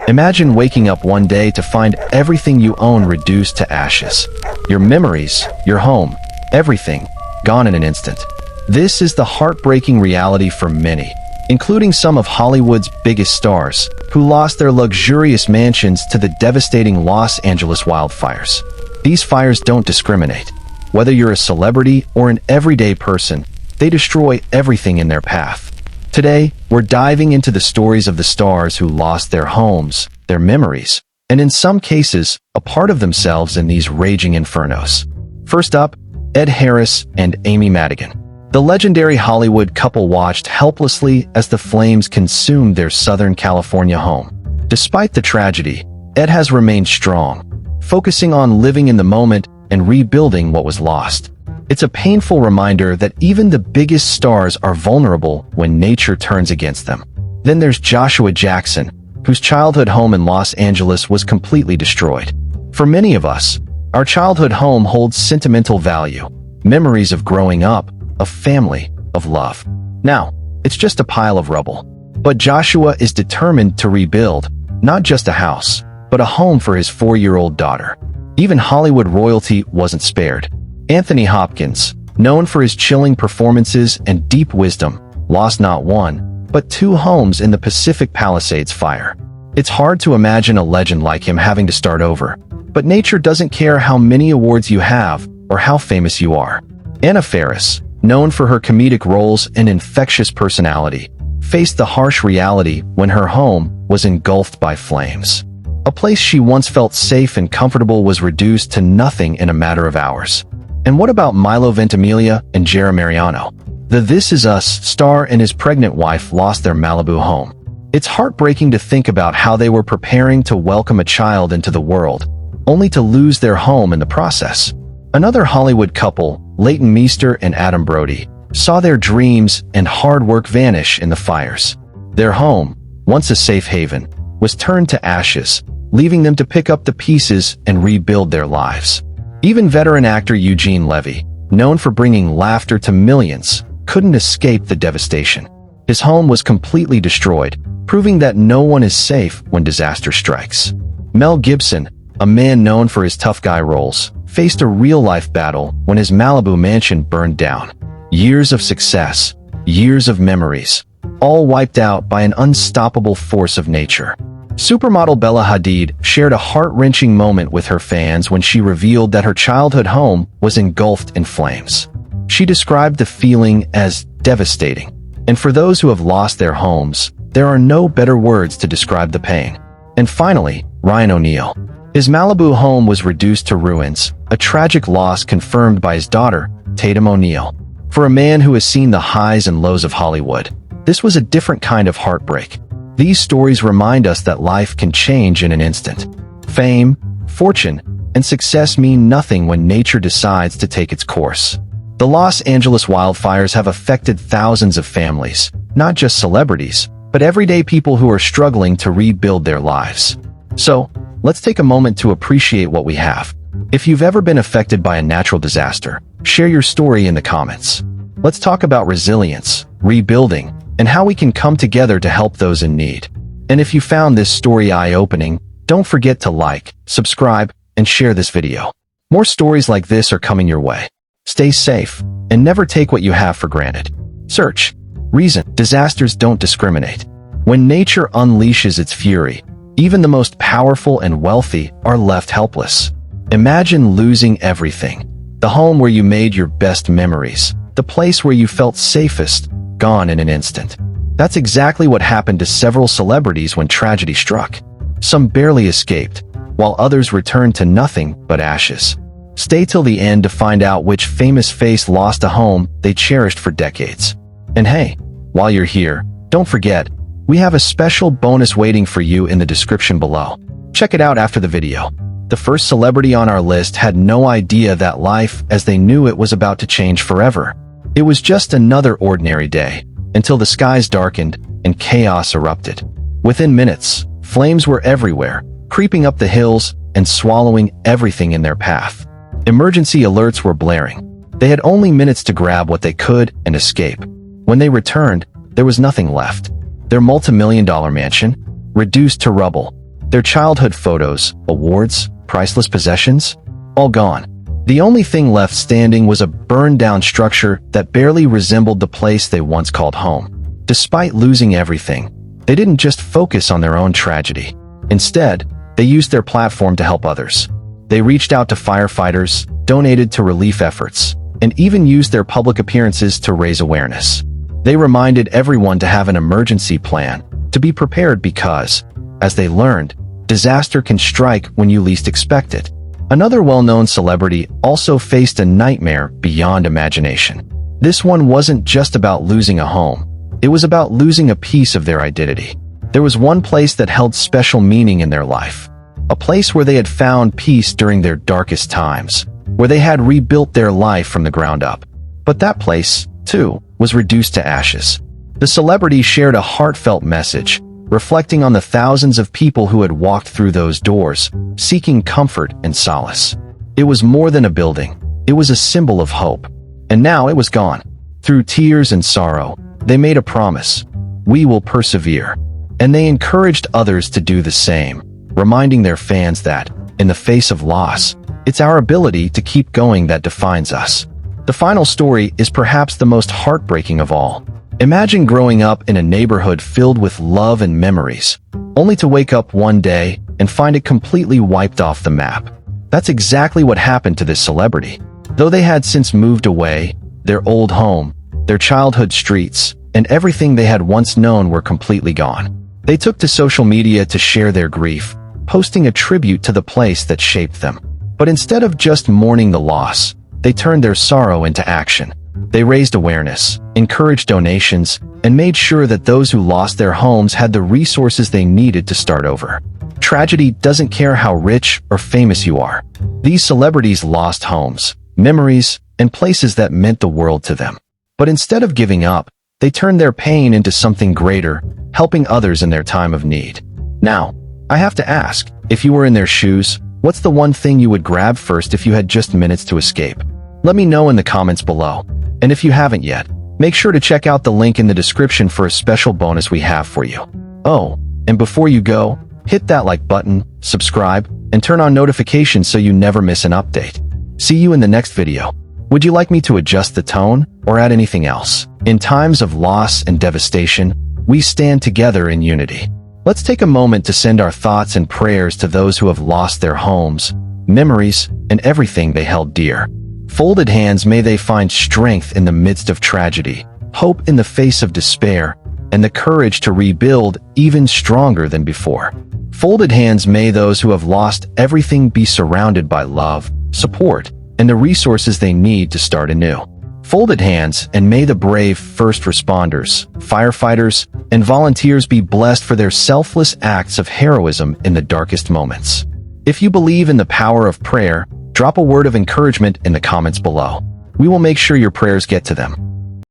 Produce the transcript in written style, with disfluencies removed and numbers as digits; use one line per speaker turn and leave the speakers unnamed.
Imagine waking up one day to find everything you own reduced to ashes. Your memories, your home, everything, gone in an instant. This is the heartbreaking reality for many, including some of Hollywood's biggest stars, who lost their luxurious mansions to the devastating Los Angeles wildfires. These fires don't discriminate. Whether you're a celebrity or an everyday person, they destroy everything in their path. Today, we're diving into the stories of the stars who lost their homes, their memories, and in some cases, a part of themselves in these raging infernos. First up, Ed Harris and Amy Madigan. The legendary Hollywood couple watched helplessly as the flames consumed their Southern California home. Despite the tragedy, Ed has remained strong, focusing on living in the moment and rebuilding what was lost. It's a painful reminder that even the biggest stars are vulnerable when nature turns against them. Then there's Joshua Jackson, whose childhood home in Los Angeles was completely destroyed. For many of us, our childhood home holds sentimental value, memories of growing up, of family, of love. Now, it's just a pile of rubble. But Joshua is determined to rebuild, not just a house, but a home for his 4-year-old daughter. Even Hollywood royalty wasn't spared. Anthony Hopkins, known for his chilling performances and deep wisdom, lost not one, but 2 homes in the Pacific Palisades fire. It's hard to imagine a legend like him having to start over, but nature doesn't care how many awards you have or how famous you are. Anna Faris, known for her comedic roles and infectious personality, faced the harsh reality when her home was engulfed by flames. A place she once felt safe and comfortable was reduced to nothing in a matter of hours. And what about Milo Ventimiglia and Jera Mariano? The This Is Us star and his pregnant wife lost their Malibu home. It's heartbreaking to think about how they were preparing to welcome a child into the world, only to lose their home in the process. Another Hollywood couple, Leighton Meester and Adam Brody, saw their dreams and hard work vanish in the fires. Their home, once a safe haven, was turned to ashes, leaving them to pick up the pieces and rebuild their lives. Even veteran actor Eugene Levy, known for bringing laughter to millions, couldn't escape the devastation. His home was completely destroyed, proving that no one is safe when disaster strikes. Mel Gibson, a man known for his tough guy roles, faced a real-life battle when his Malibu mansion burned down. Years of success, years of memories, all wiped out by an unstoppable force of nature. Supermodel Bella Hadid shared a heart-wrenching moment with her fans when she revealed that her childhood home was engulfed in flames. She described the feeling as devastating, and for those who have lost their homes, there are no better words to describe the pain. And finally, Ryan O'Neal. His Malibu home was reduced to ruins, a tragic loss confirmed by his daughter, Tatum O'Neal. For a man who has seen the highs and lows of Hollywood, this was a different kind of heartbreak. These stories remind us that life can change in an instant. Fame, fortune, and success mean nothing when nature decides to take its course. The Los Angeles wildfires have affected thousands of families, not just celebrities, but everyday people who are struggling to rebuild their lives. So, let's take a moment to appreciate what we have. If you've ever been affected by a natural disaster, share your story in the comments. Let's talk about resilience, rebuilding, and how we can come together to help those in need. And if you found this story eye-opening, don't forget to like, subscribe, and share this video. More stories like this are coming your way. Stay safe, and never take what you have for granted. Search. Reason. Disasters don't discriminate. When nature unleashes its fury, even the most powerful and wealthy are left helpless. Imagine losing everything. The home where you made your best memories, the place where you felt safest, gone in an instant. That's exactly what happened to several celebrities when tragedy struck. Some barely escaped, while others returned to nothing but ashes. Stay till the end to find out which famous face lost a home they cherished for decades. And hey, while you're here, don't forget, we have a special bonus waiting for you in the description below. Check it out after the video. The first celebrity on our list had no idea that life as they knew it was about to change forever. It was just another ordinary day, until the skies darkened and chaos erupted. Within minutes, flames were everywhere, creeping up the hills and swallowing everything in their path. Emergency alerts were blaring. They had only minutes to grab what they could and escape. When they returned, there was nothing left. Their multimillion-dollar mansion, reduced to rubble. Their childhood photos, awards, priceless possessions, all gone. The only thing left standing was a burned-down structure that barely resembled the place they once called home. Despite losing everything, they didn't just focus on their own tragedy. Instead, they used their platform to help others. They reached out to firefighters, donated to relief efforts, and even used their public appearances to raise awareness. They reminded everyone to have an emergency plan, to be prepared because, as they learned, disaster can strike when you least expect it. Another well-known celebrity also faced a nightmare beyond imagination. This one wasn't just about losing a home. It was about losing a piece of their identity. There was one place that held special meaning in their life. A place where they had found peace during their darkest times, where they had rebuilt their life from the ground up. But that place, too, was reduced to ashes. The celebrity shared a heartfelt message, reflecting on the thousands of people who had walked through those doors, seeking comfort and solace. It was more than a building. It was a symbol of hope. And now it was gone. Through tears and sorrow, they made a promise. We will persevere. And they encouraged others to do the same, reminding their fans that, in the face of loss, it's our ability to keep going that defines us. The final story is perhaps the most heartbreaking of all. Imagine growing up in a neighborhood filled with love and memories, only to wake up one day and find it completely wiped off the map. That's exactly what happened to this celebrity. Though they had since moved away, their old home, their childhood streets, and everything they had once known were completely gone. They took to social media to share their grief, posting a tribute to the place that shaped them. But instead of just mourning the loss, they turned their sorrow into action. They raised awareness, encouraged donations, and made sure that those who lost their homes had the resources they needed to start over. Tragedy doesn't care how rich or famous you are. These celebrities lost homes, memories, and places that meant the world to them. But instead of giving up, they turned their pain into something greater, helping others in their time of need. Now, I have to ask, if you were in their shoes, what's the one thing you would grab first if you had just minutes to escape? Let me know in the comments below. And if you haven't yet, make sure to check out the link in the description for a special bonus we have for you. Oh, and before you go, hit that like button, subscribe, and turn on notifications so you never miss an update. See you in the next video. Would you like me to adjust the tone or add anything else? In times of loss and devastation, we stand together in unity. Let's take a moment to send our thoughts and prayers to those who have lost their homes, memories, and everything they held dear. Folded hands, may they find strength in the midst of tragedy, hope in the face of despair, and the courage to rebuild even stronger than before. Folded hands, may those who have lost everything be surrounded by love, support, and the resources they need to start anew. Folded hands, and may the brave first responders, firefighters, and volunteers be blessed for their selfless acts of heroism in the darkest moments. If you believe in the power of prayer, drop a word of encouragement in the comments below. We will make sure your prayers get to them.